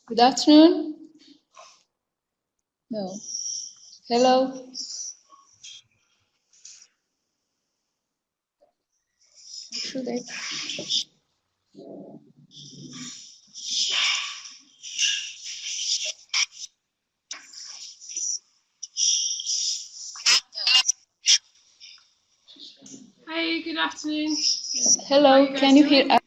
Good afternoon. No. Hello. Should I? Hi, good afternoon. Hello. Can you hear us?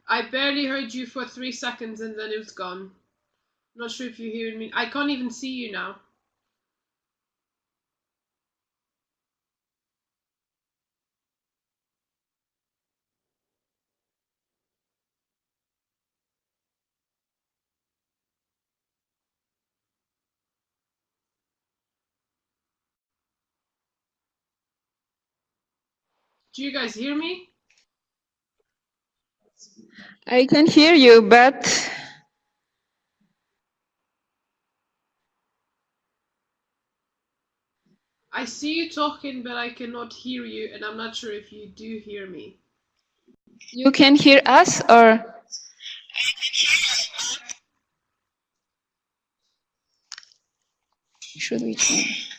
I barely heard you for 3 seconds and then it was gone. Not sure if you're hearing me. I can't even see you now. Do you guys hear me? I can hear you, but I see you talking, but I cannot hear you, and I'm not sure if you do hear me. you can hear us, or should we change?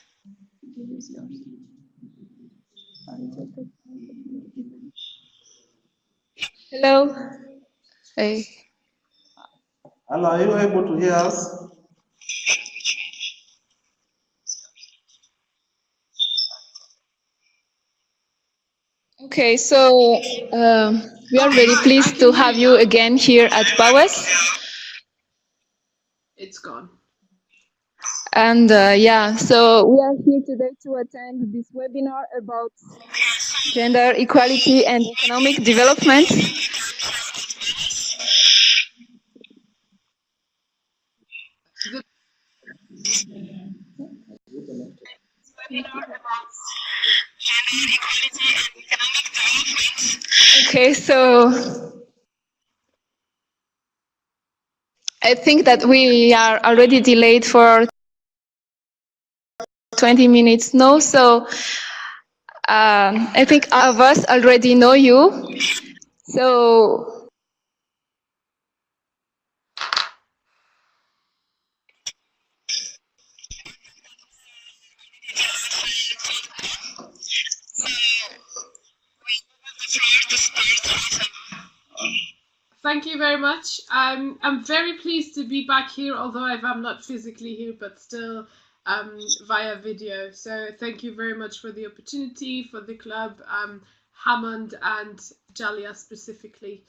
Hello. Hey. Hello, are you able to hear us? Okay, so we are very pleased to have you again here at PAWES. It's gone. And yeah, so we are here today to attend this webinar about gender equality and economic development. Okay, so I think that we are already delayed for 20 minutes now, so I think all of us already know you. So Thank you very much. I'm very pleased to be back here, although I'm not physically here, but still via video. So thank you very much for the opportunity, for the club, Hammond and Jalia specifically.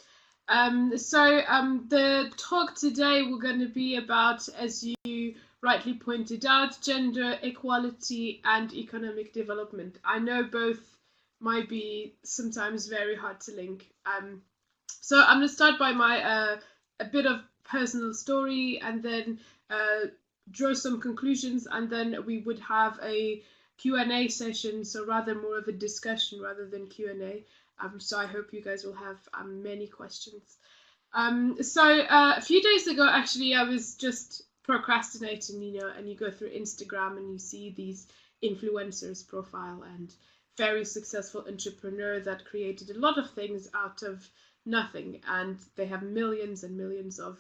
The talk today we're going to be about, as you rightly pointed out, gender equality and economic development. I know both might be sometimes very hard to link. So I'm going to start by my a bit of personal story, and then draw some conclusions, and then we would have a Q&A session, so rather more of a discussion rather than Q&A. So I hope you guys will have many questions. A few days ago, actually, I was just procrastinating, and you go through Instagram and you see these influencers profile and very successful entrepreneur that created a lot of things out of nothing, and they have millions and millions of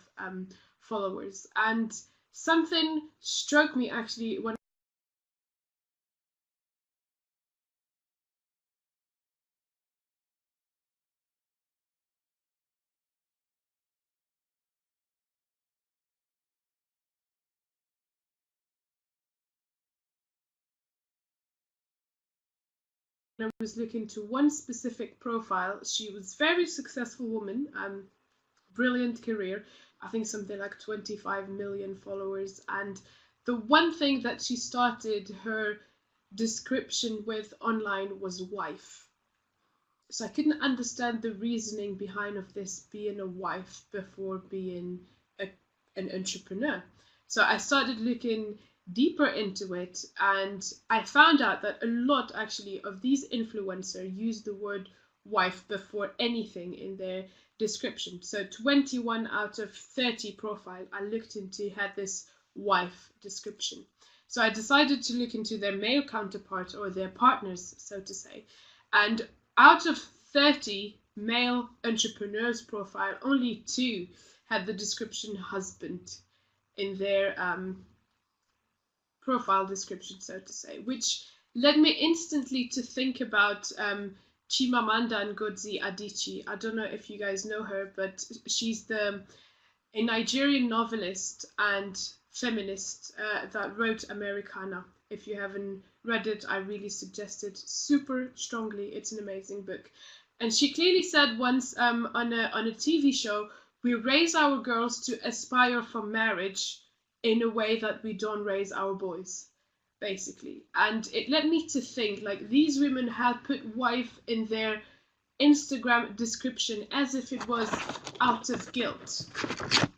followers. And something struck me actually when I was looking to one specific profile. She was very successful woman, brilliant career. I think something like 25 million followers. And the one thing that she started her description with online was wife. So I couldn't understand the reasoning behind of this being a wife before being an entrepreneur. So I started looking deeper into it, and I found out that a lot actually of these influencers use the word wife before anything in their description. So 21 out of 30 profile I looked into had this wife description. So I decided to look into their male counterpart, or their partners, so to say. And out of 30 male entrepreneurs profile, only 2 had the description husband in their profile description, so to say, which led me instantly to think about Chimamanda Ngozi Adichie. I don't know if you guys know her, but she's a Nigerian novelist and feminist that wrote Americana. If you haven't read it, I really suggest it super strongly. It's an amazing book. And she clearly said once on a TV show, we raise our girls to aspire for marriage in a way that we don't raise our boys, basically. And it led me to think, like, these women had put wife in their Instagram description as if it was out of guilt.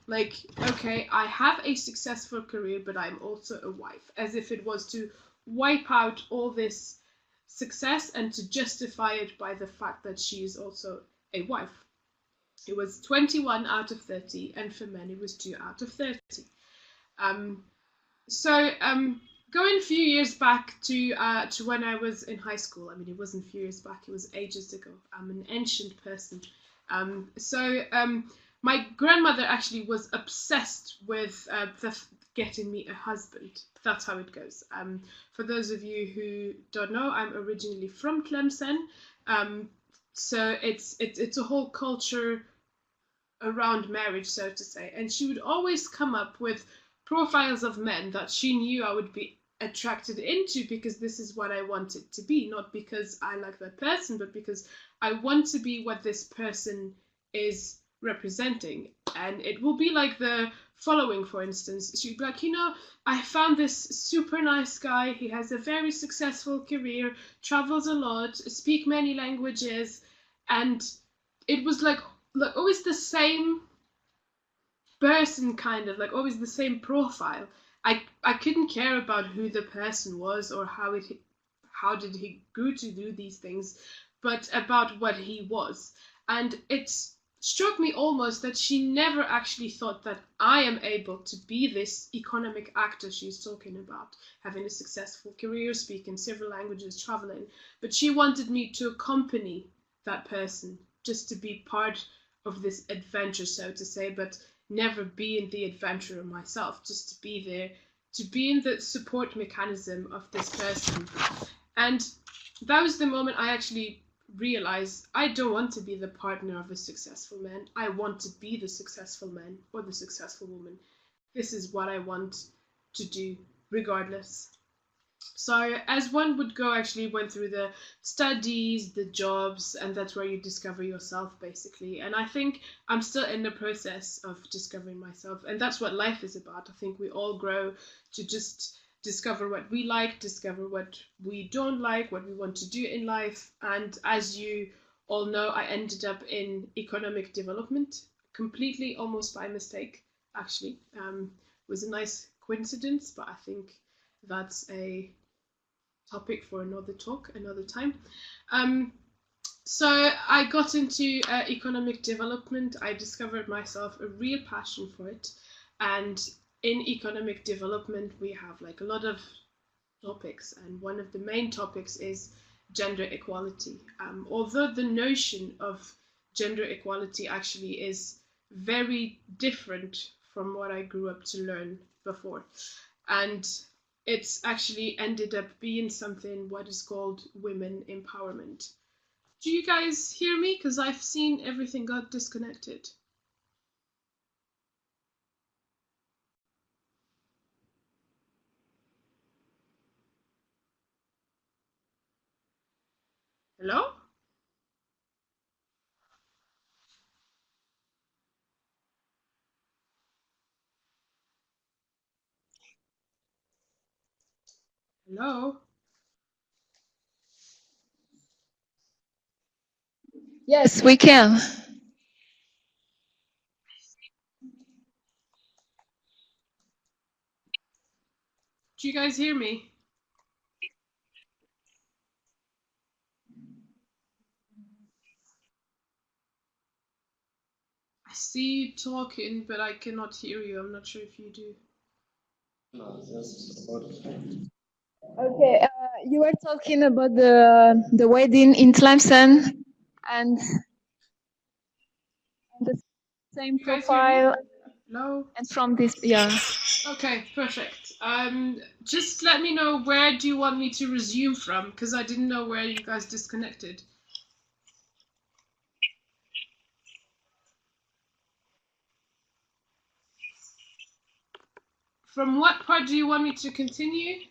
Like, okay, I have a successful career, but I'm also a wife, as if it was to wipe out all this success and to justify it by the fact that she is also a wife. It was 21 out of 30, and for men it was 2 out of 30. Going a few years back to when I was in high school. I mean, it wasn't a few years back; it was ages ago. I'm an ancient person. My grandmother actually was obsessed with getting me a husband. That's how it goes. For those of you who don't know, I'm originally from Tlemcen. So it's a whole culture around marriage, so to say. And she would always come up with profiles of men that she knew I would be attracted into, because this is what I wanted to be, not because I like that person, but because I want to be what this person is representing. And it will be like the following, for instance. She'd be like, I found this super nice guy. He has a very successful career, travels a lot, speak many languages, and it was like always the same person, kind of like always the same profile. I couldn't care about who the person was or how did he grew to do these things, but about what he was. And it struck me almost that she never actually thought that I am able to be this economic actor she's talking about, having a successful career, speaking several languages, traveling. But she wanted me to accompany that person, just to be part of this adventure, so to say, but never be in the adventure myself, just to be there, to be in the support mechanism of this person. And that was the moment I actually realized I don't want to be the partner of a successful man. I want to be the successful man or the successful woman. This is what I want to do regardless. So as one would go, actually went through the studies, the jobs, and that's where you discover yourself, basically. And I think I'm still in the process of discovering myself, and that's what life is about. I think we all grow to just discover what we like, discover what we don't like, what we want to do in life. And as you all know, I ended up in economic development completely, almost by mistake, actually. It was a nice coincidence, but I think that's a topic for another talk, another time. So I got into economic development. I discovered myself a real passion for it. And in economic development, we have like a lot of topics. And one of the main topics is gender equality. Although the notion of gender equality actually is very different from what I grew up to learn before. And it's actually ended up being something what is called women empowerment. Do you guys hear me? Because I've seen everything got disconnected. Hello? Hello? Yes, we can. Do you guys hear me? I see you talking, but I cannot hear you. I'm not sure if you do. No, just about Okay, you were talking about the wedding in Tlemcen and the same You guys hear me? profile Hello? and from this, yeah. Okay, perfect. Just let me know, where do you want me to resume from? Because I didn't know where you guys disconnected. From what part do you want me to continue?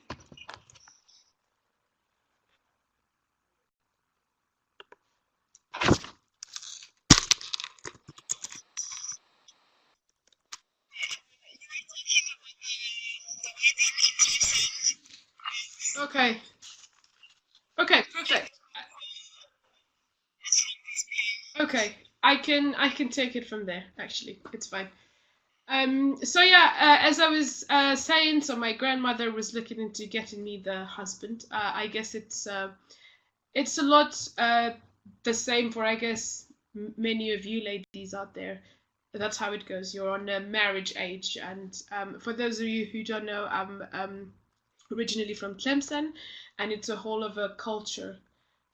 Okay. Okay, perfect. Okay. I can take it from there, actually. It's fine. So yeah, as I was saying, so my grandmother was looking into getting me the husband. I guess it's a lot the same for, I guess, many of you ladies out there. That's how it goes. You're on a marriage age, and for those of you who don't know, I'm originally from Tlemcen, and it's a whole of a culture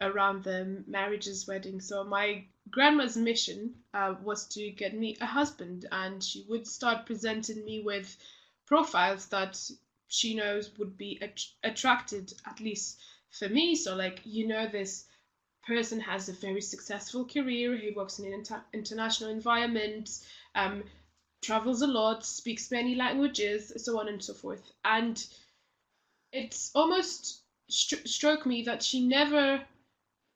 around the marriages, wedding. So my grandma's mission was to get me a husband, and she would start presenting me with profiles that she knows would be attracted, at least for me. So like, this person has a very successful career. He works in an international environment, um, travels a lot, speaks many languages, so on and so forth. And it's almost struck me that she never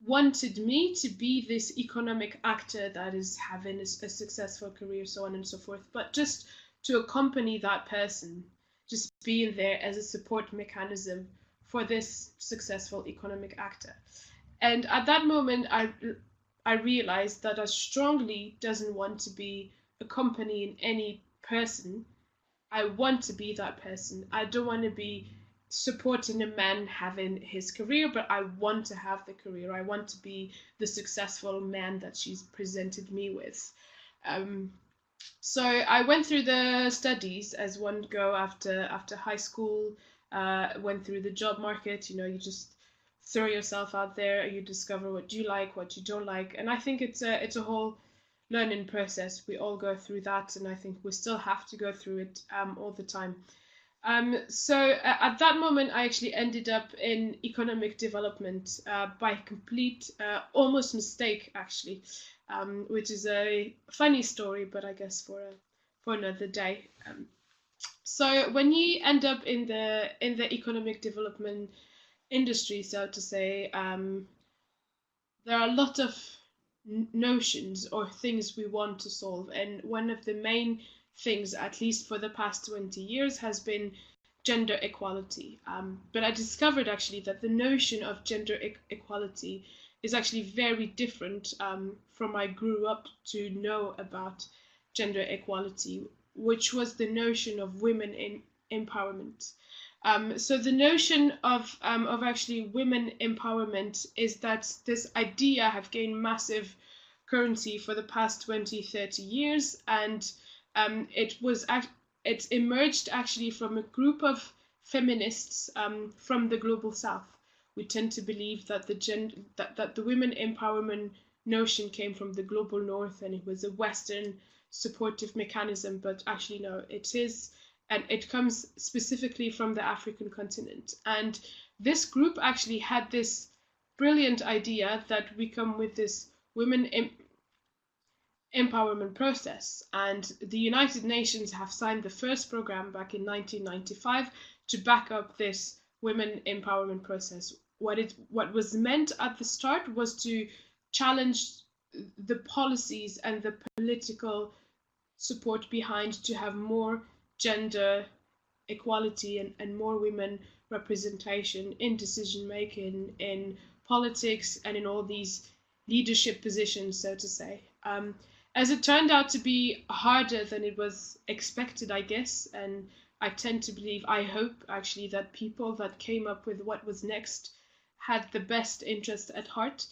wanted me to be this economic actor that is having a successful career, so on and so forth, but just to accompany that person, just being there as a support mechanism for this successful economic actor. And at that moment, I realized that I strongly doesn't want to be accompanying any person. I want to be that person. I don't want to be supporting a man having his career, but I want to have the career. I want to be the successful man that she's presented me with. Um, so I went through the studies as one go after high school. Went through the job market. You just throw yourself out there. You discover what you like, what you don't like, and I think it's a whole learning process. We all go through that, and I think we still have to go through it all the time. So at that moment, I actually ended up in economic development by complete, almost mistake, actually, which is a funny story, but I guess for another day. So when you end up in the economic development industry, so to say, there are a lot of notions or things we want to solve, and one of the main things, at least for the past 20 years, has been gender equality. But I discovered actually that the notion of gender equality is actually very different from I grew up to know about gender equality, which was the notion of women in empowerment. So the notion of actually women empowerment is that this idea have gained massive currency for the past 20, 30 years, and it emerged actually from a group of feminists from the global south. We tend to believe that the women empowerment notion came from the global north and it was a Western supportive mechanism, but actually no, it comes specifically from the African continent. And this group actually had this brilliant idea that we come with this women empowerment process. And the United Nations have signed the first program back in 1995 to back up this women empowerment process. what was meant at the start was to challenge the policies and the political support behind to have more gender equality and more women representation in decision making, in politics, and in all these leadership positions, so to say. As it turned out to be harder than it was expected, I guess, and I tend to believe, I hope actually, that people that came up with what was next had the best interest at heart.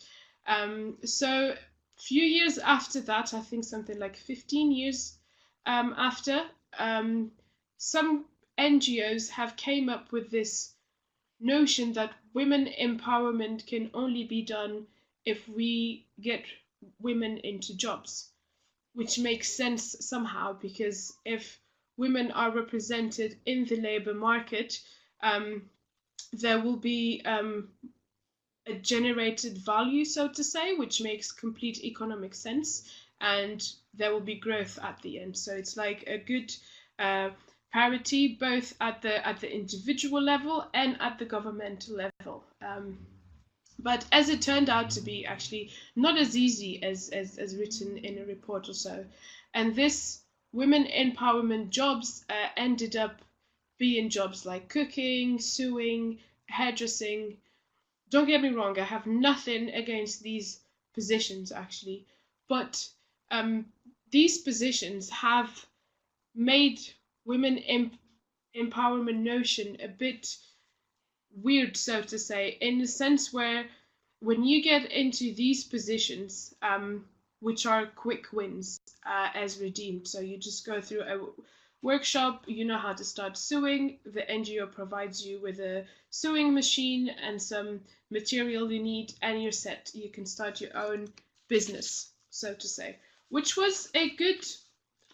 So few years after that, I think something like 15 years after, some NGOs have came up with this notion that women empowerment can only be done if we get women into jobs, which makes sense somehow, because if women are represented in the labor market, there will be a generated value, so to say, which makes complete economic sense, and there will be growth at the end. So it's like a good parity both at the individual level and at the governmental level. But as it turned out to be, actually not as easy as written in a report or so. And this women empowerment jobs ended up being jobs like cooking, sewing, hairdressing. Don't get me wrong, I have nothing against these positions actually, but these positions have made women empowerment notion a bit weird, so to say, in the sense where when you get into these positions, which are quick wins as redeemed, so you just go through a workshop, you know how to start sewing, the NGO provides you with a sewing machine and some material you need, and you're set. You can start your own business, so to say, which was a good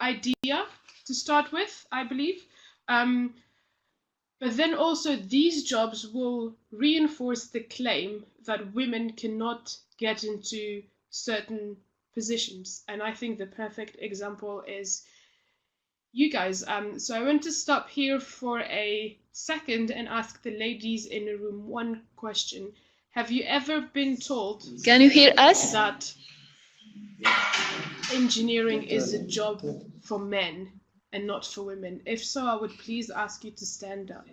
idea to start with, I believe. But then also these jobs will reinforce the claim that women cannot get into certain positions. And I think the perfect example is you guys. So I want to stop here for a second and ask the ladies in the room one question. Have you ever been told Can you hear us? that engineering is a job for men and not for women? If so, I would please ask you to stand up.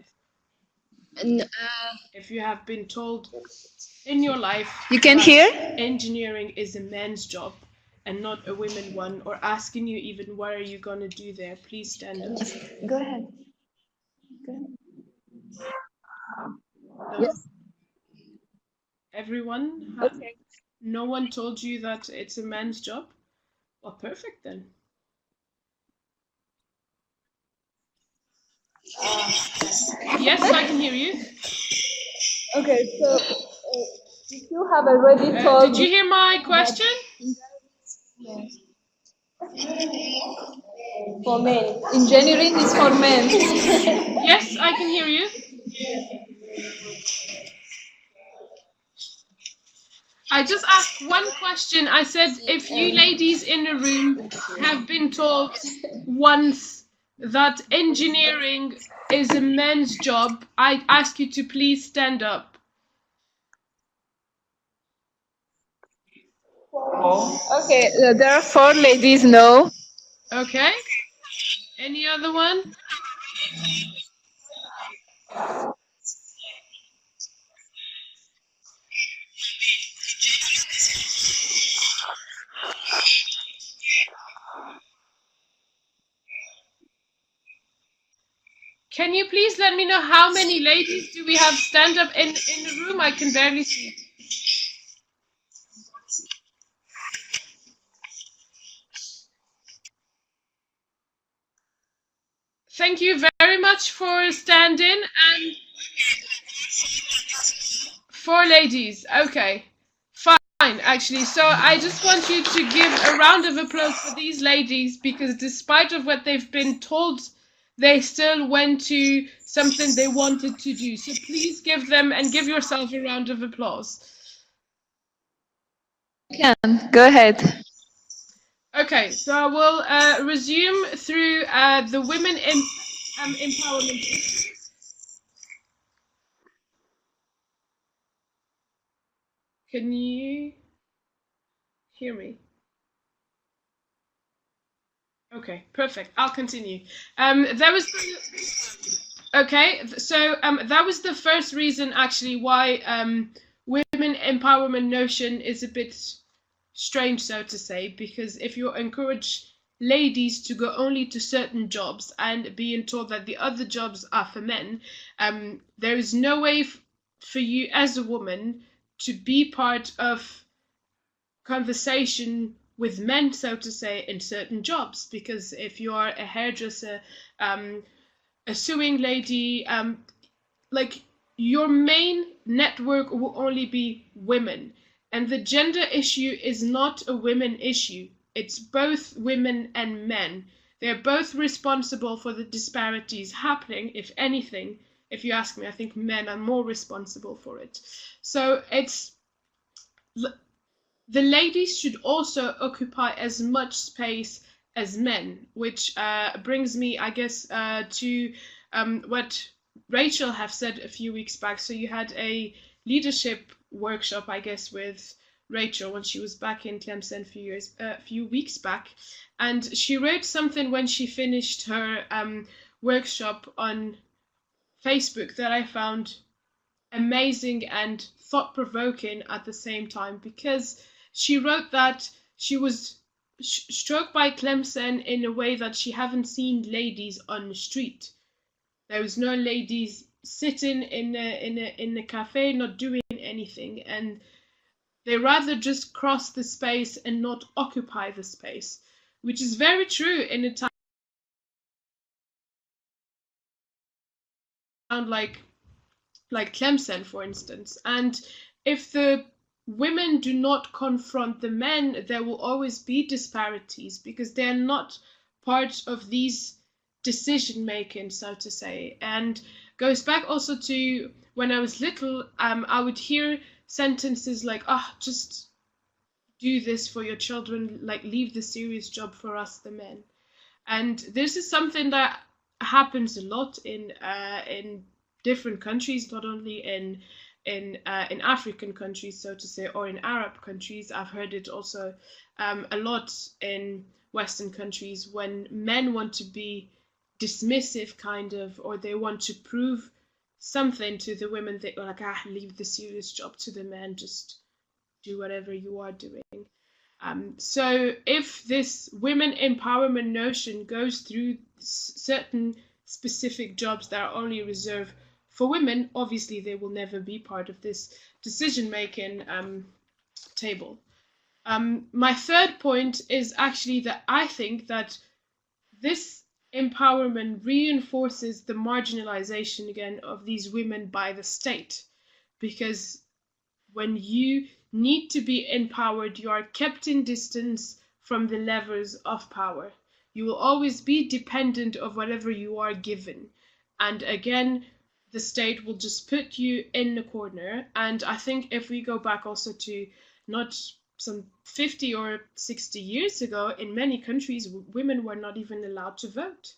If you have been told in your life You can that hear? engineering is a man's job and not a women one, or asking you even what are you going to do there, please stand up. Go ahead. No? Yes. Everyone? Okay. No one told you that it's a man's job? Well, perfect then. Yes, I can hear you. Okay, so if you have already told Did you hear my question? for men, engineering is for men. Yes, I can hear you. I just asked one question. I said, if you ladies in the room have been told once that engineering is a man's job, I ask you to please stand up. Okay, there are 4 ladies, no. Okay. Any other one? Can you please let me know how many ladies do we have stand up in the room? I can barely see. Thank you very much for standing. And 4 ladies. Okay. Fine, actually. So I just want you to give a round of applause for these ladies, because despite of what they've been told, they still went to something they wanted to do. So please give them and give yourself a round of applause. You can, go ahead. Okay, so I will resume through the women empowerment. Can you hear me? Okay, perfect. I'll continue. There was Okay, so that was the first reason actually why women empowerment notion is a bit strange, so to say, because if you encourage ladies to go only to certain jobs and being told that the other jobs are for men, there is no way for you as a woman to be part of conversation with men, so to say, in certain jobs. Because if you are a hairdresser, a sewing lady, like your main network will only be women. And the gender issue is not a women issue. It's both women and men. They're both responsible for the disparities happening. If anything, if you ask me, I think men are more responsible for it. So it's the ladies should also occupy as much space as men, which brings me, I guess, to what Rachel have said a few weeks back. So you had a leadership workshop, I guess, with Rachel when she was back in Tlemcen a few weeks back, and she wrote something when she finished her workshop on Facebook that I found amazing and thought-provoking at the same time, because she wrote that she was struck by Tlemcen in a way that she haven't seen ladies on the street. There was no ladies sitting in a cafe not doing anything, and they rather just cross the space and not occupy the space, which is very true in a town like Tlemcen, for instance. And if the women do not confront the men, there will always be disparities because they're not part of these decision making, so to say. And goes back also to when I was little, I would hear sentences like, "Ah, oh, just do this for your children, like leave the serious job for us, the men." And this is something that happens a lot in different countries, not only in African countries, so to say, or in Arab countries. I've heard it also a lot in Western countries when men want to be dismissive, kind of, or they want to prove something to the women. They're like, ah, leave the serious job to the men, just do whatever you are doing. So if this women empowerment notion goes through certain specific jobs that are only reserved for women, obviously they will never be part of this decision-making table. My third point is actually that I think that this empowerment reinforces the marginalization again of these women by the state, because when you need to be empowered, you are kept in distance from the levers of power. You will always be dependent of whatever you are given. And again, the state will just put you in the corner. And I think if we go back also to not some 50 or 60 years ago, in many countries, women were not even allowed to vote.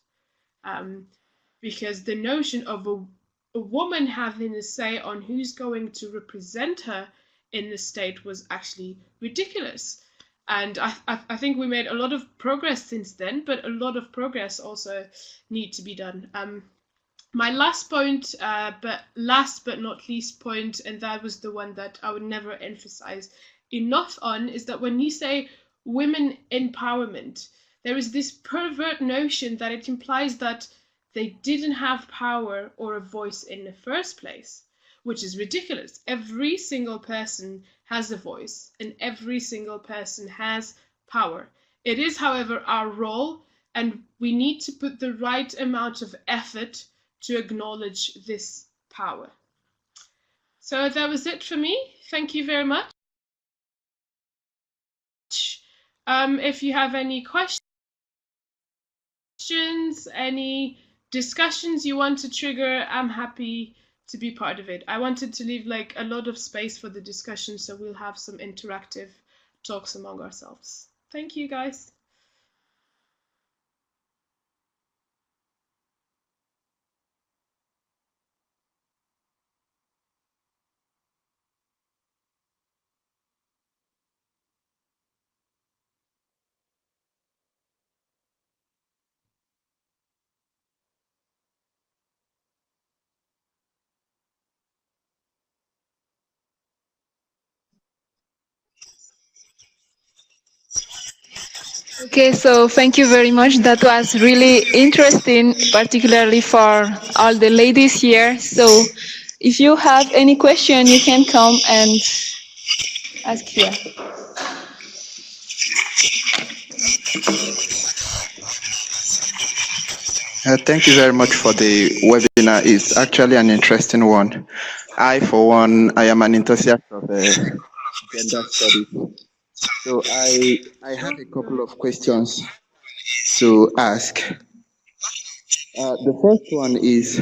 Because the notion of a woman having a say on who's going to represent her in the state was actually ridiculous. And I think we made a lot of progress since then, but a lot of progress also need to be done. My last point, but last but not least point, and that was the one that I would never emphasize enough on, is that when you say women empowerment, there is this pervert notion that it implies that they didn't have power or a voice in the first place, which is ridiculous. Every single person has a voice and every single person has power. It is, however, our role, and we need to put the right amount of effort to acknowledge this power. So that was it for me. Thank you very much. If you have any questions, any discussions you want to trigger, I'm happy to be part of it. I wanted to leave like a lot of space for the discussion, so we'll have some interactive talks among ourselves. Thank you, guys. Okay, so thank you very much. That was really interesting, particularly for all the ladies here. So if you have any question, you can come and ask here. Thank you very much for the webinar. It's actually an interesting one. I, for one, I am an enthusiast of gender studies. So I have a couple of questions to ask. The first one is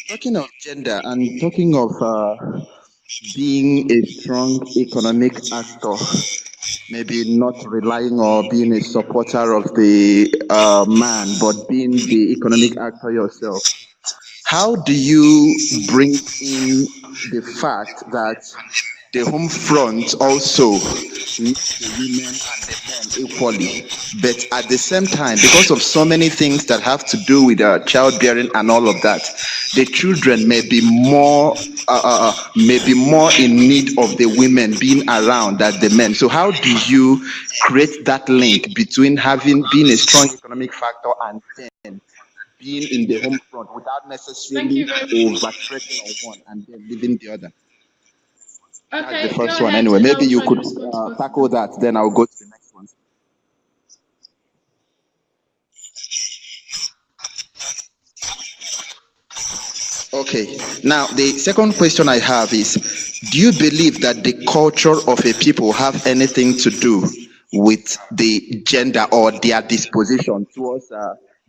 talking of gender and talking of being a strong economic actor, maybe not relying or being a supporter of the man, but being the economic actor yourself. How do you bring in the fact that the home front also needs the women and the men equally, but at the same time, because of so many things that have to do with childbearing and all of that, the children may be more in need of the women being around than the men. So how do you create that link between being a strong economic factor and then being in the home front without necessarily overstretching on one and then leaving the other? That's Okay, the first go one. ahead, Anyway, and maybe I'll you try to could respond to both of tackle them. that, then I'll go to the next one. Okay. Now, the second question I have is, do you believe that the culture of a people have anything to do with the gender or their disposition towards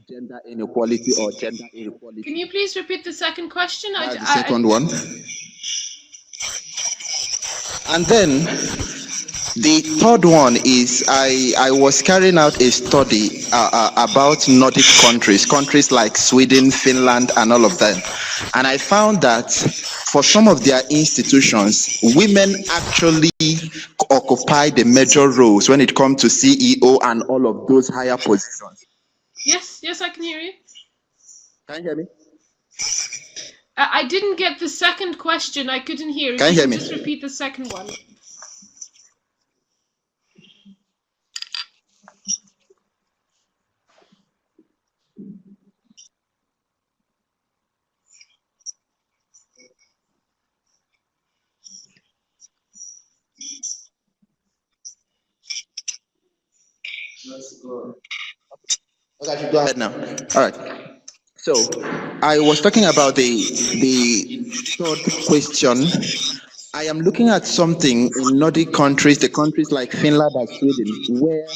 gender inequality or gender inequality? Can you please repeat the second question? That's the second one. And then the third one is I was carrying out a study about Nordic countries like Sweden, Finland, and all of them. And I found that for some of their institutions, women actually occupy the major roles when it comes to CEO and all of those higher positions. Yes, I can hear you. Can you hear me? I didn't get the second question. I couldn't hear. Can you hear me? Just repeat the second one. Okay, I should go ahead now. All right. So I was talking about the third question. I am looking at something in Nordic countries, the countries like Finland and Sweden, where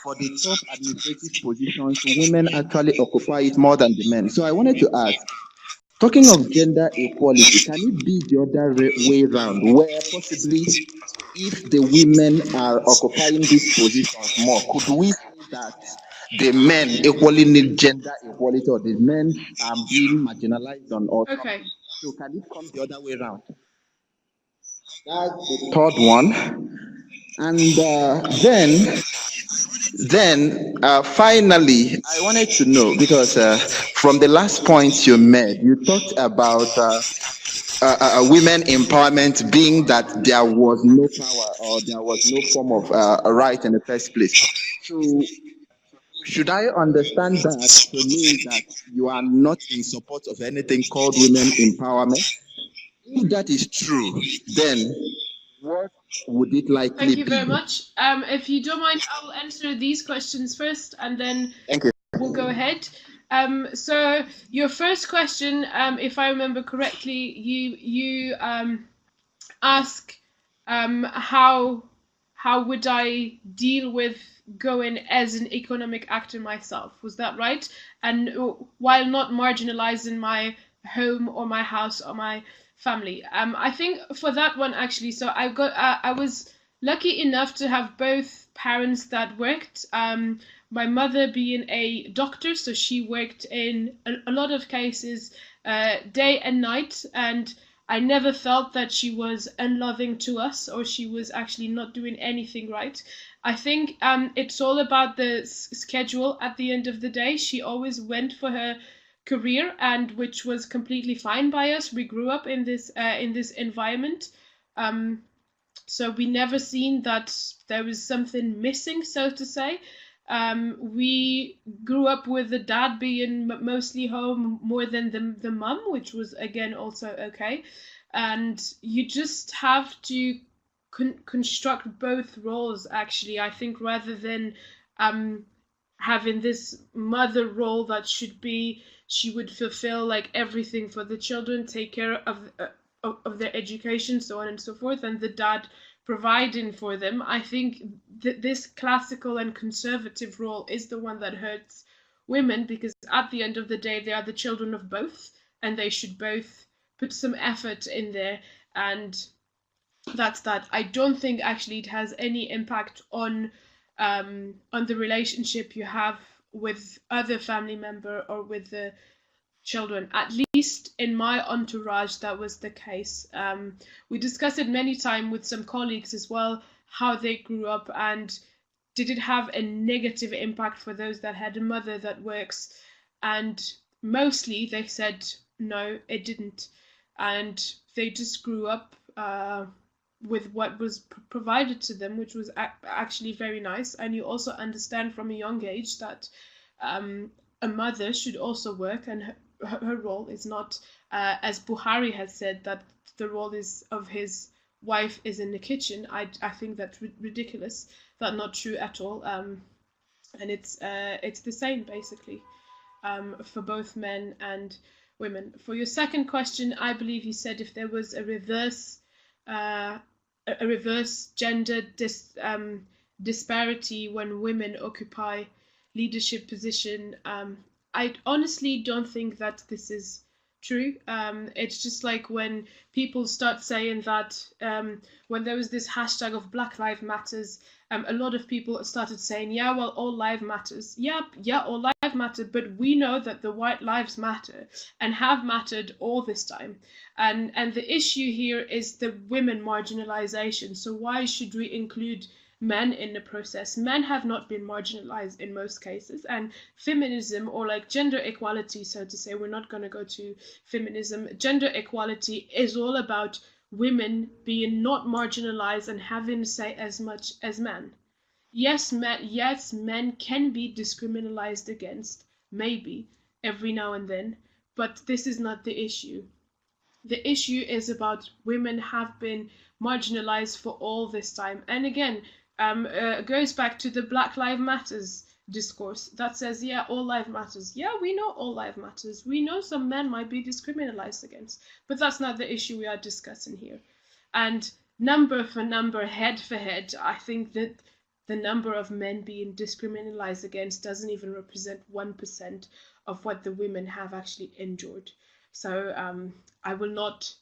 for the top administrative positions, women actually occupy it more than the men. So I wanted to ask, talking of gender equality, can it be the other way around, where possibly if the women are occupying these positions more, could we say that the men equally need gender equality, or the men are being marginalized on or Okay. something? So can it come the other way around? That's the third one. And then finally, I wanted to know, because from the last point you made, you talked about women empowerment being that there was no power or there was no form of right in the first place. So should I understand that to mean that you are not in support of anything called women empowerment? If that is true, then what would it likely be? Thank you very much. If you don't mind, I'll answer these questions first, and then we'll go ahead. So your first question, if I remember correctly, you ask how would I deal with going as an economic actor myself? Was that right? And while not marginalizing my home or my house or my family. I think for that one actually, so I was lucky enough to have both parents that worked. My mother being a doctor, so she worked in a lot of cases day and night, and I never felt that she was unloving to us or she was actually not doing anything right. I think it's all about the schedule at the end of the day. She always went for her career, and which was completely fine by us. We grew up in this environment. So we never seen that there was something missing, so to say. We grew up with the dad being mostly home more than the mum, which was again also okay. And you just have to construct both roles, actually. I think rather than having this mother role that should be, she would fulfill like everything for the children, take care of their education, so on and so forth, and the dad providing for them. I think that this classical and conservative role is the one that hurts women, because at the end of the day, they are the children of both, and they should both put some effort in there. And that's that. I don't think actually it has any impact on the relationship you have with other family member or with the children. At least in my entourage, that was the case. We discussed it many times with some colleagues as well, how they grew up, and did it have a negative impact for those that had a mother that works? And mostly they said no, it didn't, and they just grew up with what was provided to them, which was actually very nice. And you also understand from a young age that a mother should also work, and her role is not, as Buhari has said, that the role is of his wife is in the kitchen. I think that's ridiculous. That's not true at all. And it's the same basically for both men and women. For your second question, I believe you said if there was a reverse gender disparity when women occupy leadership position. I honestly don't think that this is true. It's just like when people start saying that when there was this hashtag of Black Lives Matters, a lot of people started saying, yeah, well, all lives matters. Yeah, all lives matter, but we know that the white lives matter and have mattered all this time. And the issue here is the women marginalization. So why should we include men in the process? Men have not been marginalized in most cases, and feminism, or like gender equality, so to say, we're not going to go to feminism. Gender equality is all about women being not marginalized and having say as much as men. Yes, men can be discriminated against, maybe every now and then, but this is not the issue. The issue is about women have been marginalized for all this time. And again, goes back to the Black Lives Matters discourse that says, yeah, all life matters. Yeah, we know all life matters. We know some men might be discriminated against, but that's not the issue we are discussing here. And number for number, head for head, I think that the number of men being discriminated against doesn't even represent 1% of what the women have actually endured. So I will not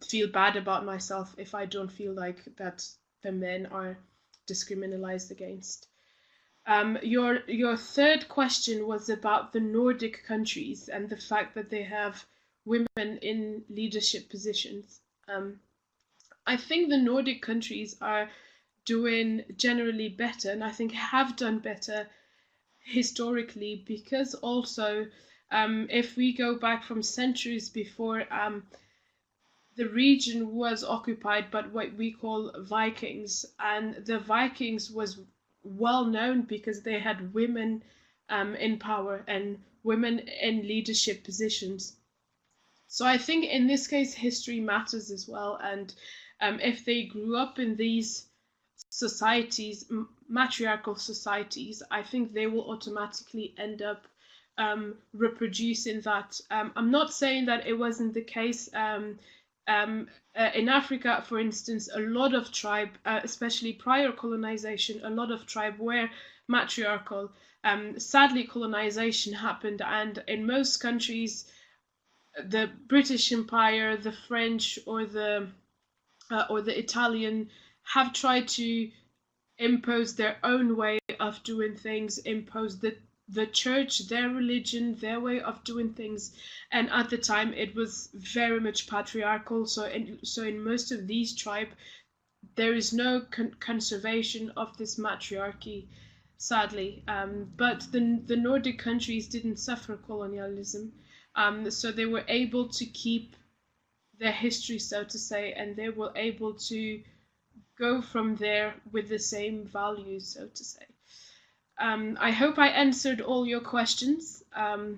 feel bad about myself if I don't feel like that the men are discriminated against. Your third question was about the Nordic countries and the fact that they have women in leadership positions. I think the Nordic countries are doing generally better, and I think have done better historically, because also if we go back from centuries before, the region was occupied by what we call Vikings, and the Vikings was well known because they had women in power and women in leadership positions. So I think in this case history matters as well, and if they grew up in these societies, matriarchal societies, I think they will automatically end up reproducing that. I'm not saying that it wasn't the case. In Africa, for instance, a lot of tribe, especially prior colonization, a lot of tribe were matriarchal. Sadly, colonization happened, and in most countries, the British Empire, the French, or the Italian have tried to impose their own way of doing things, impose the church, their religion, their way of doing things. And at the time it was very much patriarchal. So in most of these tribes, there is no conservation of this matriarchy, sadly. But the Nordic countries didn't suffer colonialism. So they were able to keep their history, so to say, and they were able to go from there with the same values, so to say. I hope I answered all your questions. I'll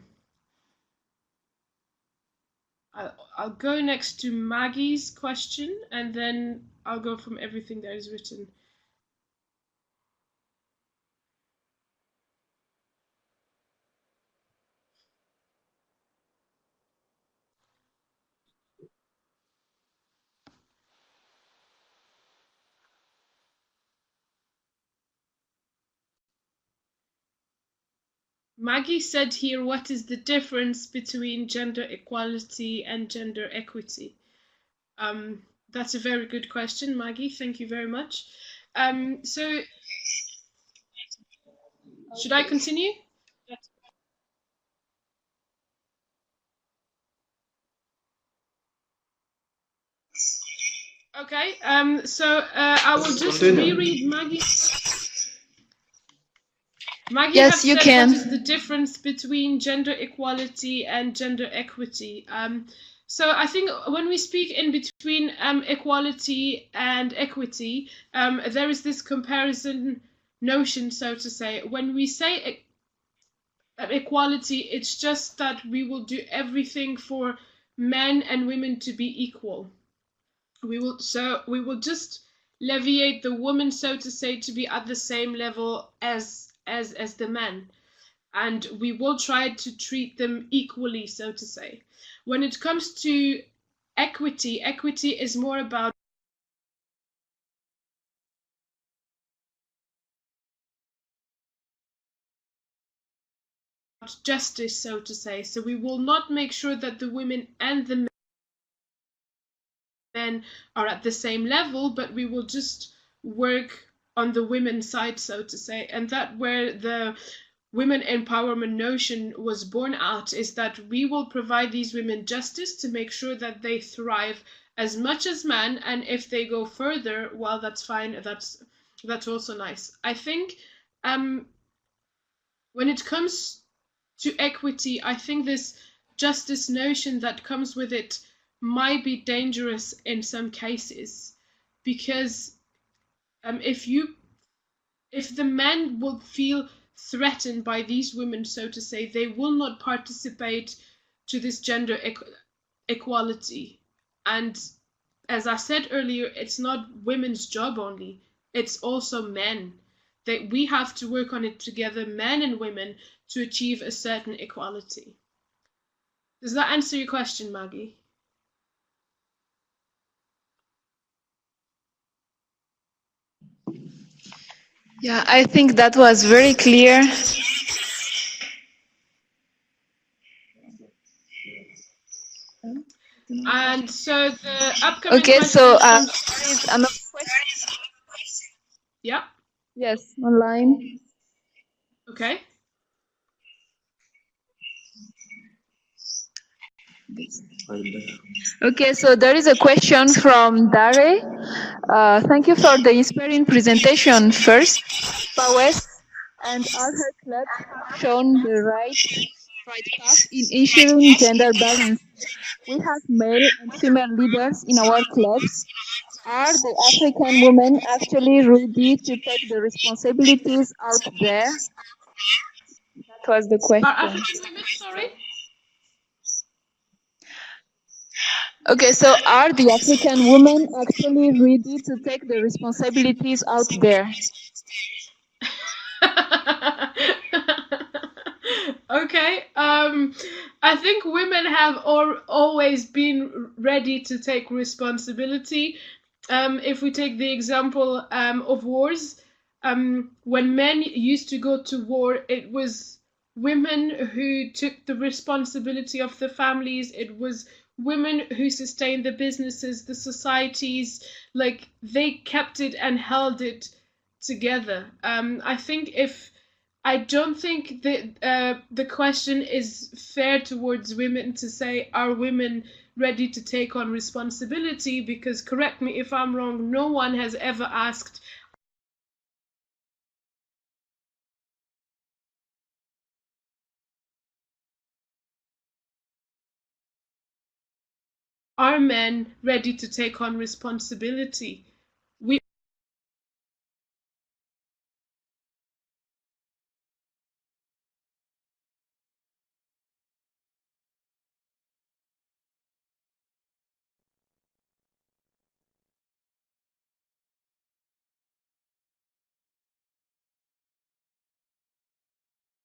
go next to Maggie's question, and then I'll go from everything that is written. Maggie said here, what is the difference between gender equality and gender equity? That's a very good question, Maggie. Thank you very much. So, should I continue? Okay. So I will just reread Maggie. Maggie Yes, you said, can. what is the difference between gender equality and gender equity? So I think when we speak in between equality and equity, there is this comparison notion, so to say. When we say equality, it's just that we will do everything for men and women to be equal. We will just leviate the woman, so to say, to be at the same level as the men, and we will try to treat them equally, so to say. When it comes to equity is more about justice, so to say. So we will not make sure that the women and the men are at the same level, but we will just work on the women's side, so to say. And that where the women empowerment notion was born out, is that we will provide these women justice to make sure that they thrive as much as men, and if they go further, well, that's fine. That's also nice. I think when it comes to equity, I think this justice notion that comes with it might be dangerous in some cases, because if the men will feel threatened by these women, so to say, they will not participate to this gender equality. And as I said earlier, it's not women's job only, it's also men. That we have to work on it together, men and women, to achieve a certain equality. Does that answer your question, Maggie? Yeah, I think that was very clear. And so the upcoming Okay, question so is from... there is another question. Yeah. Yes, online. Okay. Okay, so there is a question from Dare. Thank you for the inspiring presentation first. Pawes and all her clubs have shown the right path in ensuring gender balance. We have male and female leaders in our clubs. Are the African women actually ready to take the responsibilities out there? That was the Are question. African women, sorry? Okay, so are the African women actually ready to take the responsibilities out there? Okay. I think women have always been ready to take responsibility. If we take the example of wars, when men used to go to war, it was women who took the responsibility of the families. It was women who sustained the businesses, the societies. Like, they kept it and held it together. I don't think that the question is fair towards women to say, are women ready to take on responsibility? Because, correct me if I'm wrong, no one has ever asked, are men ready to take on responsibility?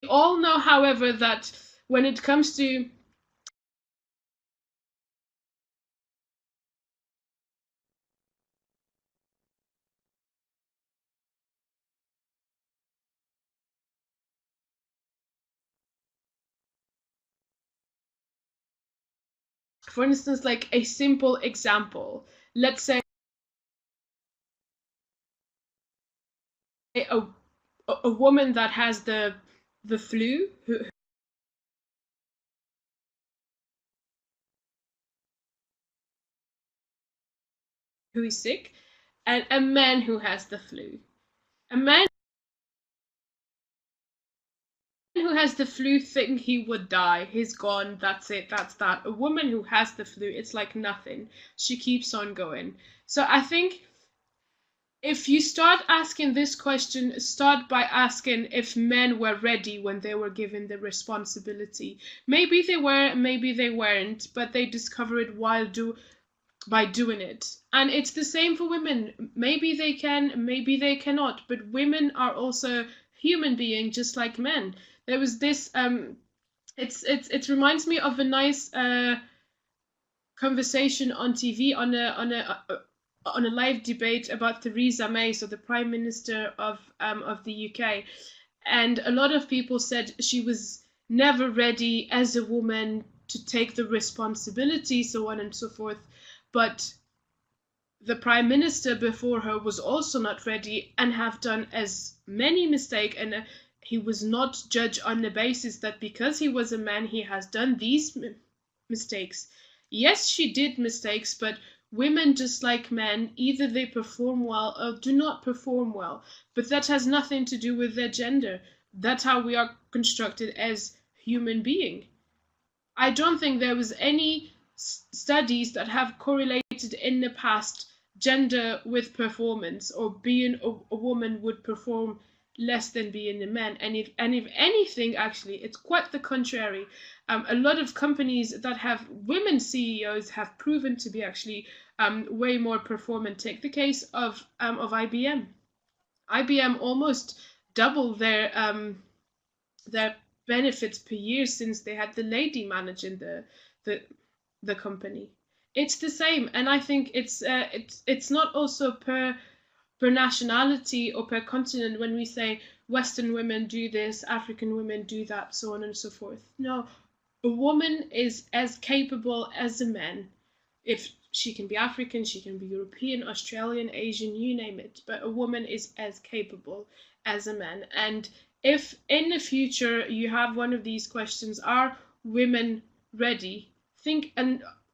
all know, however, that when it comes to for instance, like a simple example, let's say a, a woman that has the flu who is sick, and a man who has the flu. A man who has the flu think he would die. He's gone. That's it. That's that. A woman who has the flu, it's like nothing. She keeps on going. So I think if you start asking this question, start by asking if men were ready when they were given the responsibility. Maybe they were, maybe they weren't, but they discover it by doing it. And it's the same for women. Maybe they can, maybe they cannot, but women are also human beings just like men. There was this it reminds me of a nice conversation on TV on a live debate about Theresa May, so the Prime Minister of the UK, and a lot of people said she was never ready as a woman to take the responsibility, so on and so forth. But the Prime Minister before her was also not ready and have done as many mistakes, and he was not judged on the basis that because he was a man he has done these mistakes. Yes, she did mistakes, but women, just like men, either they perform well or do not perform well. But that has nothing to do with their gender. That's how we are constructed as human beings. I don't think there was any studies that have correlated in the past gender with performance, or being a woman would perform less than being a man. And if anything, actually, it's quite the contrary. A lot of companies that have women CEOs have proven to be actually way more performant. Take the case of IBM. IBM almost doubled their benefits per year since they had the lady managing the the company. It's the same, and I think it's not also per nationality or per continent when we say Western women do this, African women do that, so on and so forth. No, a woman is as capable as a man. If she can be African, she can be European, Australian, Asian, you name it, but a woman is as capable as a man. And if in the future you have one of these questions, are women ready? Think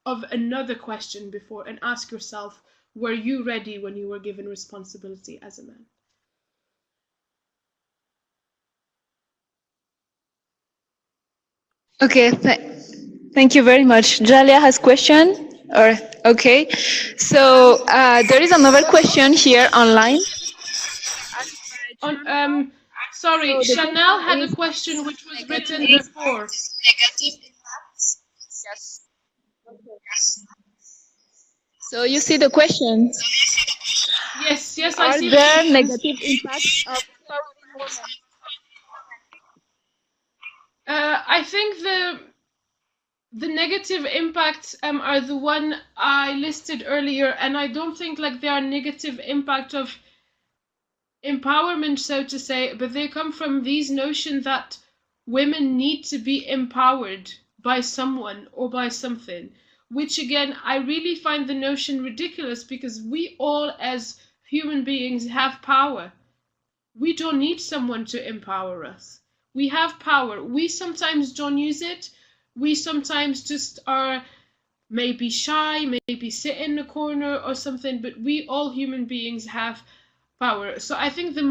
of another question before and ask yourself, were you ready when you were given responsibility as a man? Okay, thank you very much. Jalia has question. Or okay, so there is another question here online. Sorry, So the Chanel question had a is question which was written before. so you see the question. Yes, I Are see the there questions. negative impacts of empowering women? I think the negative impacts are the one I listed earlier, and I don't think like they are negative impact of empowerment, so to say, but they come from these notion that women need to be empowered by someone or by something, which again I really find the notion ridiculous, because we all as human beings have power. We don't need someone to empower us. We have power. We sometimes don't use it. We sometimes just are maybe shy, maybe sit in the corner or something, but we all human beings have power. So I think the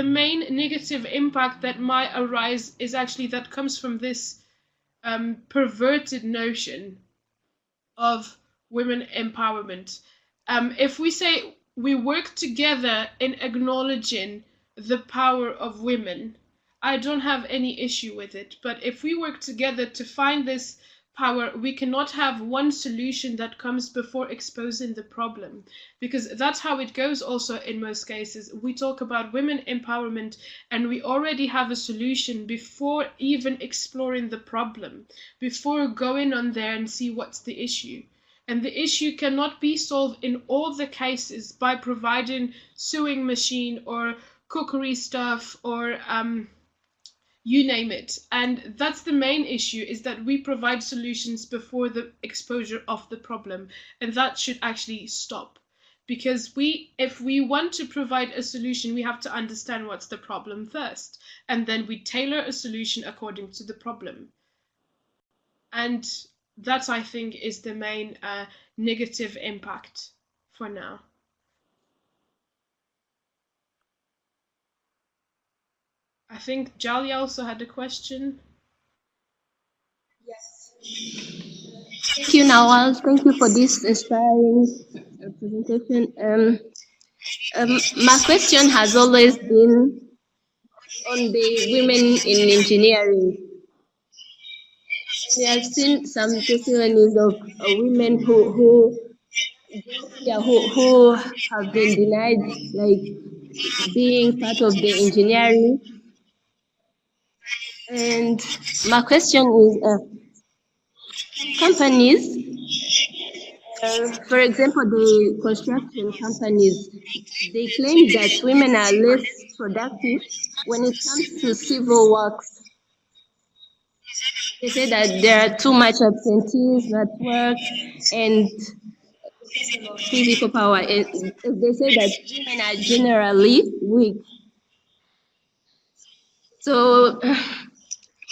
main negative impact that might arise is actually that comes from this perverted notion of women empowerment. If we say we work together in acknowledging the power of women, I don't have any issue with it. But if we work together to find this power, we cannot have one solution that comes before exposing the problem, because that's how it goes also in most cases. We talk about women empowerment and we already have a solution before even exploring the problem, before going on there and see what's the issue. And the issue cannot be solved in all the cases by providing sewing machine or cookery stuff or you name it. And that's the main issue, is that we provide solutions before the exposure of the problem. And that should actually stop. Because if we want to provide a solution, we have to understand what's the problem first. And then we tailor a solution according to the problem. And that, I think, is the main negative impact for now. I think Jalia also had a question. Yes. Thank you, Nawal. Thank you for this inspiring presentation. My question has always been on the women in engineering. We have seen some testimonies of women who have been denied, like, being part of the engineering. And my question is, companies, for example, the construction companies, they claim that women are less productive when it comes to civil works. They say that there are too much absentees at work and physical power. And they say that women are generally weak. So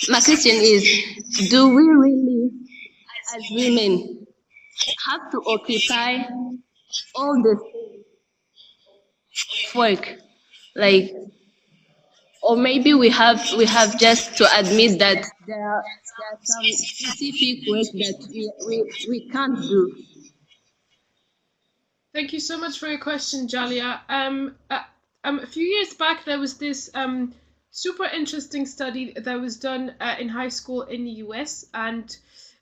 my question is, do we really, as women, have to occupy all the work, like, or maybe we have just to admit that there are some specific work that we can't do. Thank you so much for your question, Jalia. A few years back, there was this super interesting study that was done in high school in the US, and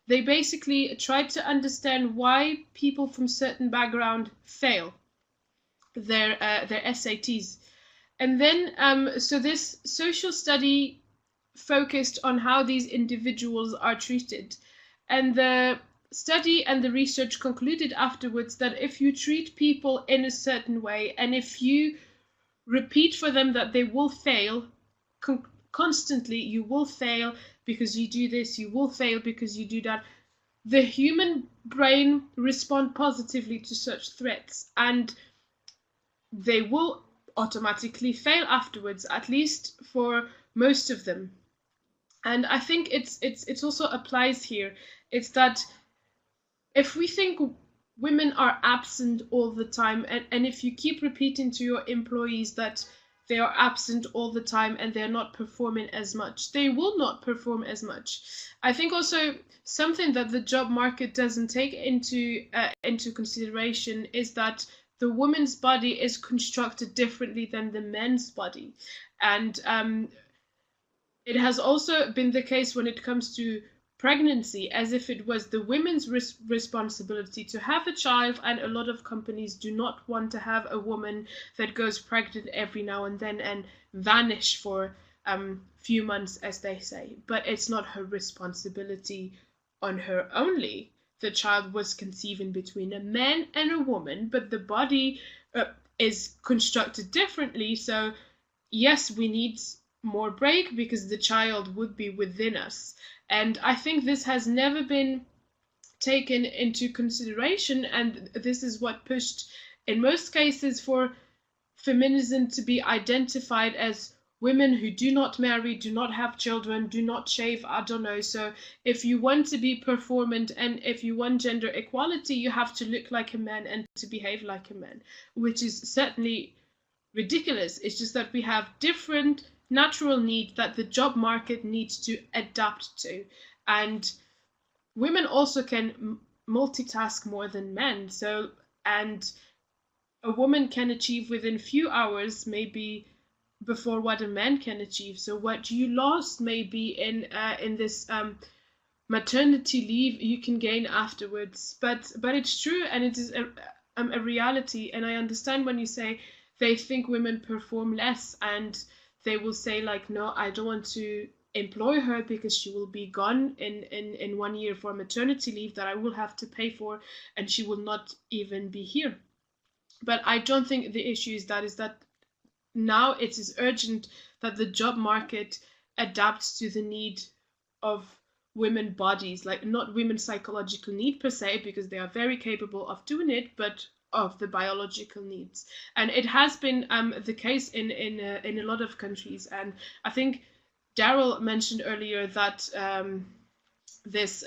they basically tried to understand why people from certain background fail their SATs. And then, so this social study focused on how these individuals are treated. And the study and the research concluded afterwards that if you treat people in a certain way, and if you repeat for them that they will fail constantly, you will fail because you do this, you will fail because you do that, the human brain respond positively to such threats, and they will automatically fail afterwards, at least for most of them. And I think it's also applies here. It's that if we think women are absent all the time, and if you keep repeating to your employees that they are absent all the time and they're not performing as much, they will not perform as much. I think also something that the job market doesn't take into consideration is that the woman's body is constructed differently than the men's body. And it has also been the case when it comes to pregnancy, as if it was the women's responsibility to have a child, and a lot of companies do not want to have a woman that goes pregnant every now and then and vanish for few months, as they say. But it's not her responsibility on her only. The child was conceived in between a man and a woman, but the body is constructed differently. So yes, we need more break because the child would be within us. And I think this has never been taken into consideration, and this is what pushed, in most cases, for feminism to be identified as women who do not marry, do not have children, do not shave, I don't know. So if you want to be performant and if you want gender equality, you have to look like a man and to behave like a man, which is certainly ridiculous. It's just that we have different natural needs that the job market needs to adapt to. And women also can multitask more than men. So, and a woman can achieve within few hours, maybe before what a man can achieve. So what you lost maybe in this maternity leave you can gain afterwards. But it's true, and it is a reality. And I understand when you say they think women perform less, and they will say like, no, I don't want to employ her because she will be gone in 1 year for maternity leave that I will have to pay for, and she will not even be here. But I don't think the issue is that now it is urgent that the job market adapts to the need of women bodies, like not women's psychological need per se, because they are very capable of doing it, but of the biological needs. And it has been the case in a lot of countries. And I think Daryl mentioned earlier that this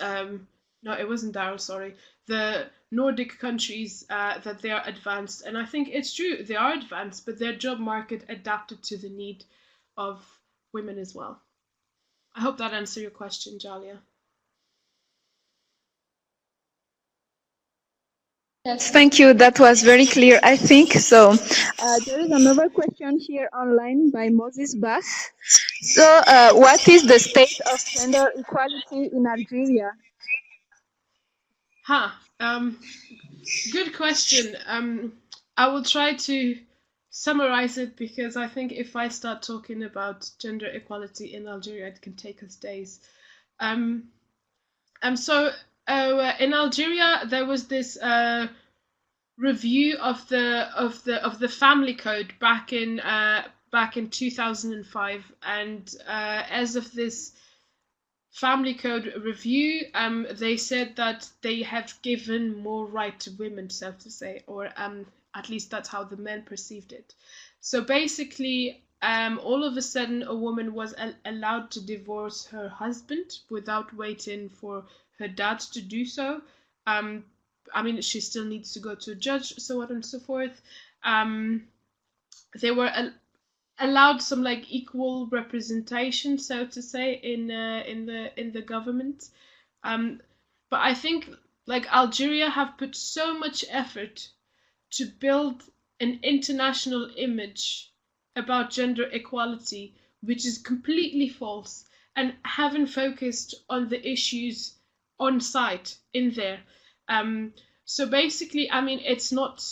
no, it wasn't Daryl, sorry, the Nordic countries, that they are advanced. And I think it's true, they are advanced, but their job market adapted to the need of women as well. I hope that answered your question, Jalia. Yes, thank you. That was very clear, I think. So there is another question here online by Moses Bas. So what is the state of gender equality in Algeria? Good question. I will try to summarize it, because I think if I start talking about gender equality in Algeria, it can take us days. So in Algeria, there was this review of the family code back in 2005, and as of this family code review, they said that they have given more right to women, so to say, or at least that's how the men perceived it. So basically, all of a sudden, a woman was allowed to divorce her husband without waiting for her dad to do so. I mean, she still needs to go to a judge, so on and so forth. They were allowed some like equal representation, so to say, in the government. But I think like Algeria have put so much effort to build an international image about gender equality, which is completely false, and haven't focused on the issues on site in there. So basically, I mean, it's not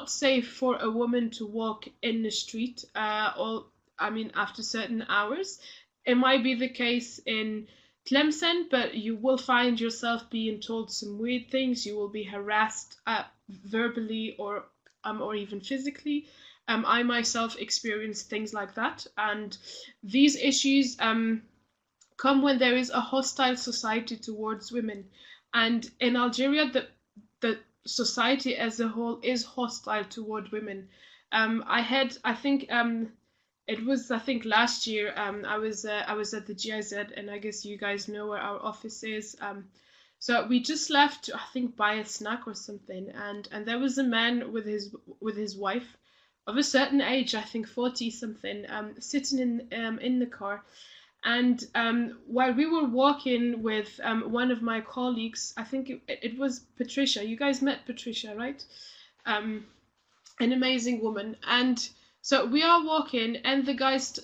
safe for a woman to walk in the street, after certain hours. It might be the case in Tlemcen, but you will find yourself being told some weird things. You will be harassed verbally or even physically. I myself experienced things like that, and these issues come when there is a hostile society towards women. And in Algeria, the society as a whole is hostile toward women. It was last year. I was at the GIZ, and I guess you guys know where our office is. So we just left, I think, buy a snack or something, and there was a man with his wife of a certain age, I think 40 something, sitting in the car. And while we were walking with one of my colleagues, I think it was Patricia. You guys met Patricia, right? An amazing woman. And so we are walking, and the guys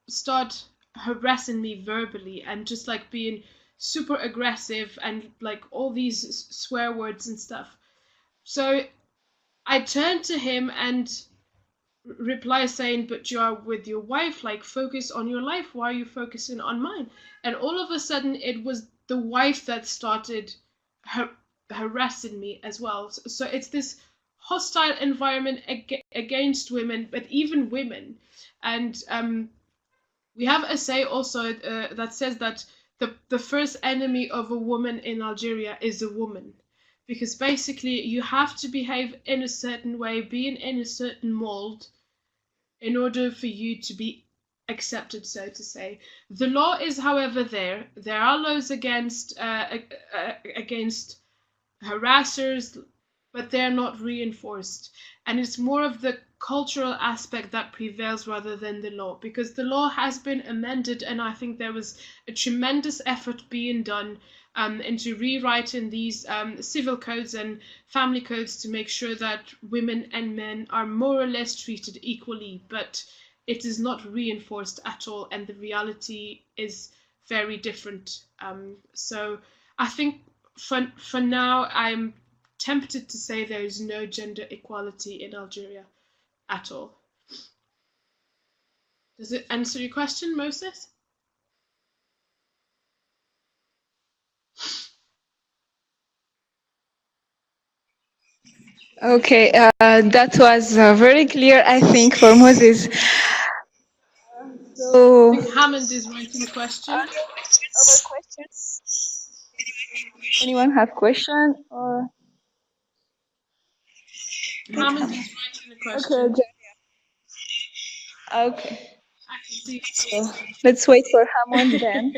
start harassing me verbally and just like being super aggressive and like all these swear words and stuff. So I turned to him and reply saying, but you are with your wife, like focus on your life, why are you focusing on mine? And all of a sudden it was the wife that started harassing me as well. So it's this hostile environment against women, but even women. And we have a say also that says that the first enemy of a woman in Algeria is a woman, because basically you have to behave in a certain way, being in a certain mold, in order for you to be accepted, so to say. The law is, however, there. There are laws against harassers, but they're not reinforced. And it's more of the cultural aspect that prevails rather than the law, because the law has been amended, and I think there was a tremendous effort being done into rewriting these civil codes and family codes to make sure that women and men are more or less treated equally, but it is not reinforced at all, and the reality is very different. So I think for now, I'm tempted to say there is no gender equality in Algeria at all. Does it answer your question, Moses? Okay, that was very clear, I think, for Moses. So, I think Hammond is writing a question. other questions? Anyone have question or? Hammond is writing a question. Okay, okay. I can see. So let's wait for Hammond then.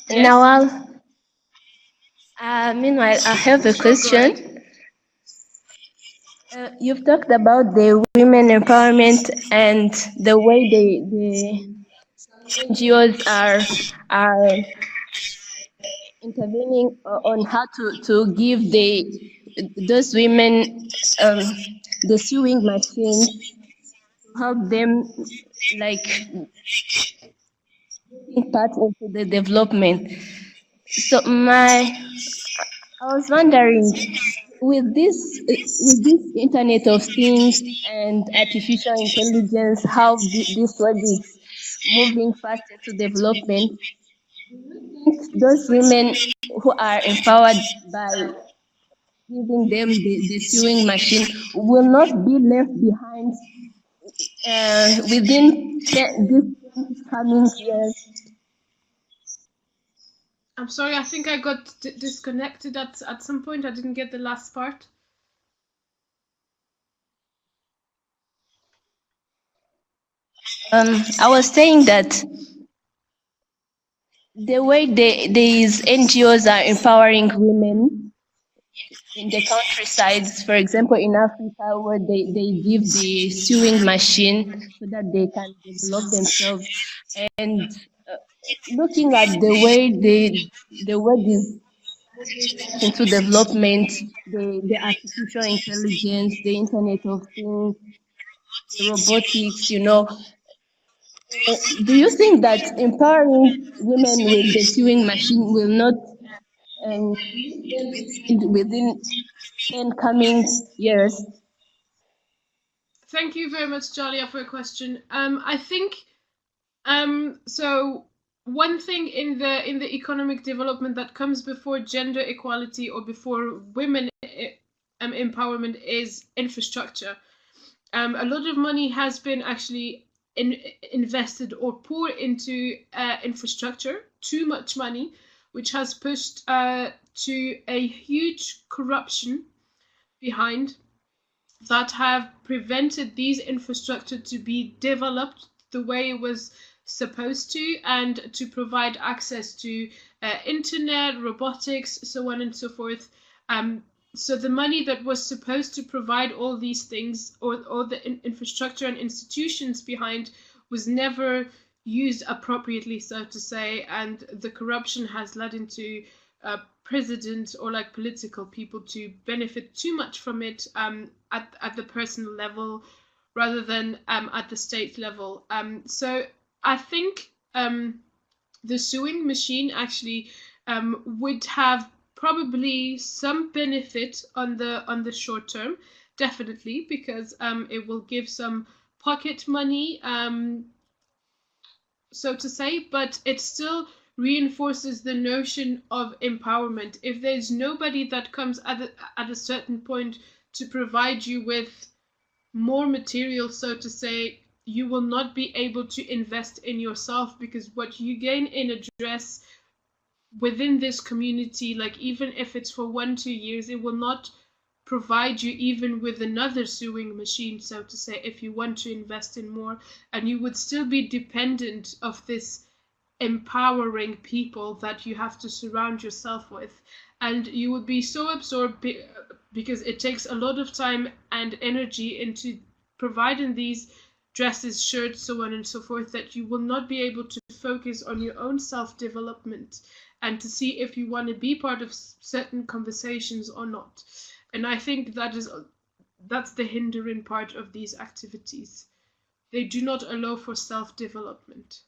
Yes? Nawal, meanwhile, I have a Sure, go ahead. question. You've talked about the women empowerment and the way the NGOs are intervening on how to give those women the sewing machines to help them like taking part into the development. So I was wondering, with this Internet of Things and artificial intelligence, how this world is moving fast into development, think those women who are empowered by giving them the sewing machine will not be left behind within these coming years. I'm sorry, I think I got disconnected at some point. I didn't get the last part. I was saying that the way these NGOs are empowering women in the countrysides, for example, in Africa, where they give the sewing machine so that they can develop themselves, and looking at the way this into development, the artificial intelligence, the Internet of Things, the robotics, do you think that empowering women with the sewing machine will not within 10 coming years? Thank you very much, Jalia, for your question. I think so one thing in the economic development that comes before gender equality or before women empowerment is infrastructure. A lot of money has been actually invested or poured into infrastructure, too much money, which has pushed to a huge corruption behind that have prevented these infrastructure to be developed the way it was supposed to, and to provide access to internet, robotics, so on and so forth. So the money that was supposed to provide all these things, or all the infrastructure and institutions behind, was never used appropriately, so to say, and the corruption has led into president or like political people to benefit too much from it at the personal level rather than at the state level. So I think the sewing machine actually would have probably some benefit on the short term, definitely, because it will give some pocket money, so to say, but it still reinforces the notion of empowerment. If there's nobody that comes at a certain point to provide you with more material, so to say, you will not be able to invest in yourself, because what you gain in a dress within this community, like even if it's for 1-2 years, it will not provide you even with another sewing machine, so to say, if you want to invest in more, and you would still be dependent of this empowering people that you have to surround yourself with, and you would be so absorbed because it takes a lot of time and energy into providing these dresses, shirts, so on and so forth, that you will not be able to focus on your own self-development and to see if you want to be part of certain conversations or not. And I think that is that's the hindering part of these activities. They do not allow for self-development.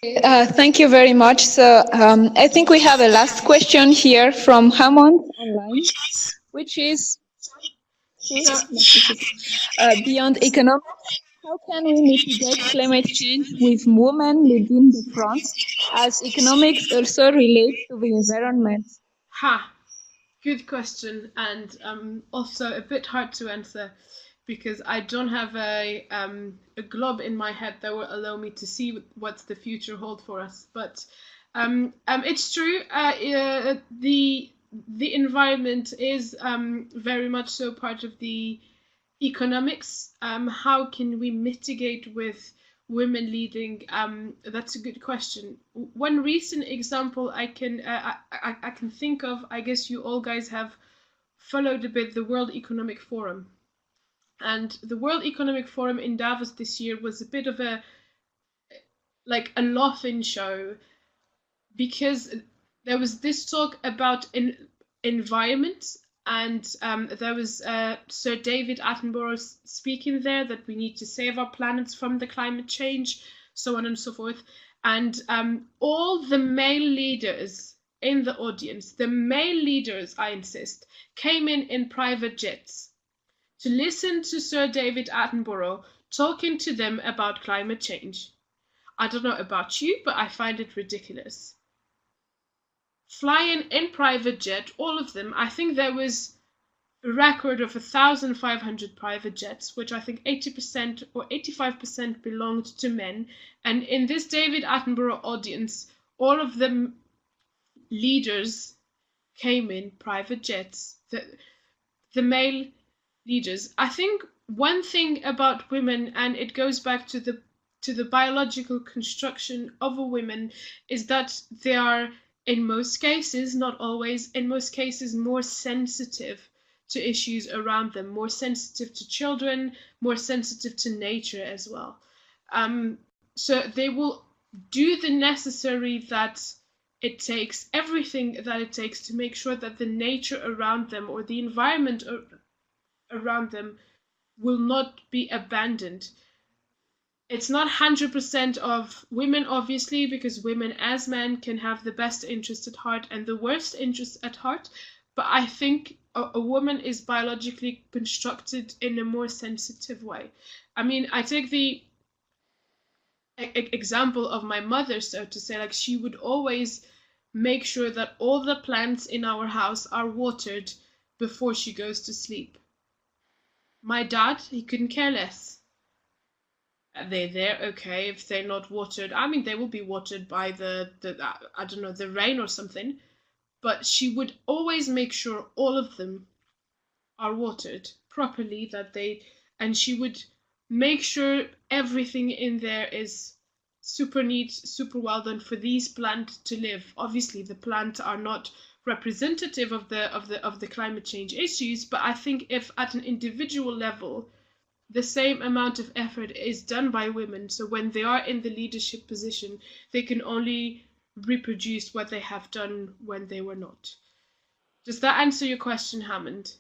Thank you very much. So I think we have a last question here from Hammond online, which is beyond economics, how can we mitigate climate change with women leading the front, as economics also relates to the environment? Good question, and also a bit hard to answer because I don't have a globe in my head that will allow me to see what the future holds for us. But it's true. The environment is very much so part of the economics. How can we mitigate with women leading? That's a good question. One recent example I can think of, I guess you all guys have followed a bit the World Economic Forum. And the World Economic Forum in Davos this year was a bit of a laughing show, because there was this talk about environment, and there was Sir David Attenborough speaking there that we need to save our planet from the climate change, so on and so forth. And all the male leaders in the audience, the male leaders, I insist, came in private jets to listen to Sir David Attenborough talking to them about climate change. I don't know about you, but I find it ridiculous. Flying in private jet, all of them. I think there was a record of 1,500 private jets, which I think 80% or 85% belonged to men. And in this David Attenborough audience, all of them leaders came in private jets. The male leaders. I think one thing about women, and it goes back to the biological construction of a woman, is that they are, in most cases, not always, in most cases, more sensitive to issues around them, more sensitive to children, more sensitive to nature as well. So they will do the necessary that it takes, everything that it takes to make sure that the nature around them or the environment around them will not be abandoned. It's not 100% of women, obviously, because women as men can have the best interest at heart and the worst interest at heart. But I think a woman is biologically constructed in a more sensitive way. I mean, I take the example of my mother, so to say, like she would always make sure that all the plants in our house are watered before she goes to sleep. My dad, he couldn't care less. They're there, okay, if they're not watered. I mean, they will be watered by the I don't know, the rain or something. But she would always make sure all of them are watered properly, and she would make sure everything in there is super neat, super well done for these plants to live. Obviously, the plants are not representative of the climate change issues, but I think if at an individual level the same amount of effort is done by women, so when they are in the leadership position, they can only reproduce what they have done when they were not. Does that answer your question, Hammond?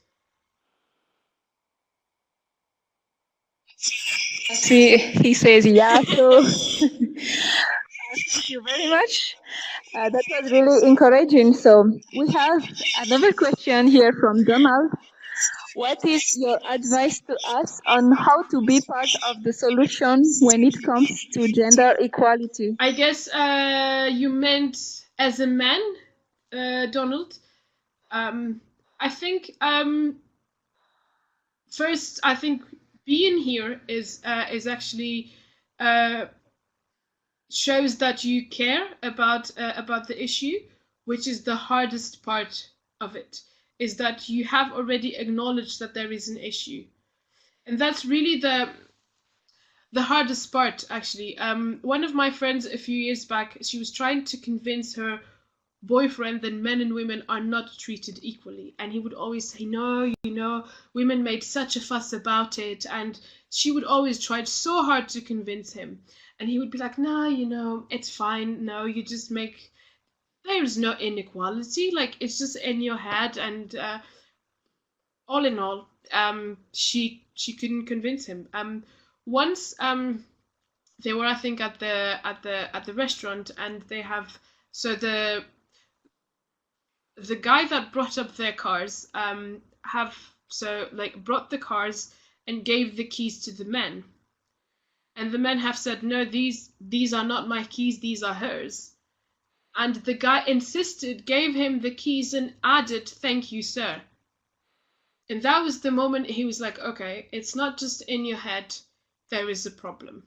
He says yeah, so thank you very much. That was really encouraging. So we have another question here from Donald. What is your advice to us on how to be part of the solution when it comes to gender equality? I guess you meant as a man, Donald. I think first, I think being here is actually shows that you care about the issue, which is the hardest part of it. Is that you have already acknowledged that there is an issue, and that's really the hardest part, actually. One of my friends a few years back, she was trying to convince her boyfriend that men and women are not treated equally, and he would always say, no, women made such a fuss about it, and she would always try so hard to convince him, and he would be like, no, it's fine, no, you just make there is no inequality. Like, it's just in your head. And all in all, she couldn't convince him. Once they were, I think, at the restaurant, and they have, so the guy that brought up their cars have, so like, brought the cars and gave the keys to the men. And the men have said, no, these are not my keys, these are hers. And the guy insisted, gave him the keys, and added, thank you, sir. And that was the moment he was like, okay, it's not just in your head, there is a problem.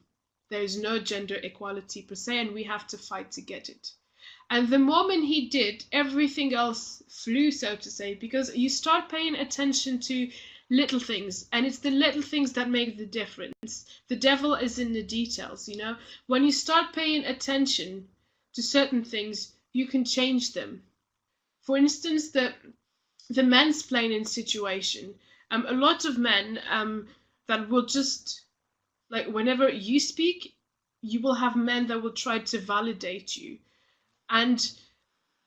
There is no gender equality per se, and we have to fight to get it. And the moment he did, everything else flew, so to say, because you start paying attention to little things, and it's the little things that make the difference. The devil is in the details, you know? When you start paying attention to certain things, you can change them. For instance, the mansplaining situation. A lot of men that will just, like, whenever you speak, you will have men that will try to validate you. And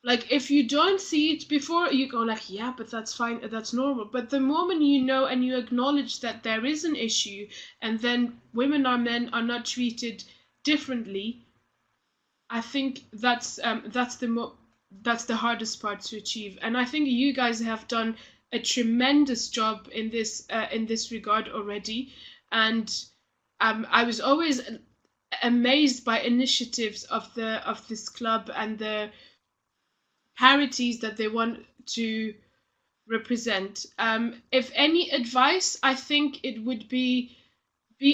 like, if you don't see it before, you go like, yeah, but that's fine, that's normal. But the moment you know and you acknowledge that there is an issue, and then women or men are not treated differently, I think that's the hardest part to achieve. And I think you guys have done a tremendous job in this regard already. And I was always amazed by initiatives of this club and the parities that they want to represent. If any advice, I think it would be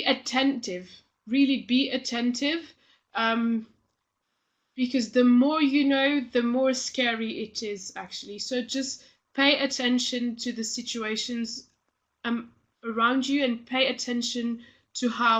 attentive. Really be attentive. Because the more you know, the more scary it is, actually. So just pay attention to the situations around you, and pay attention to how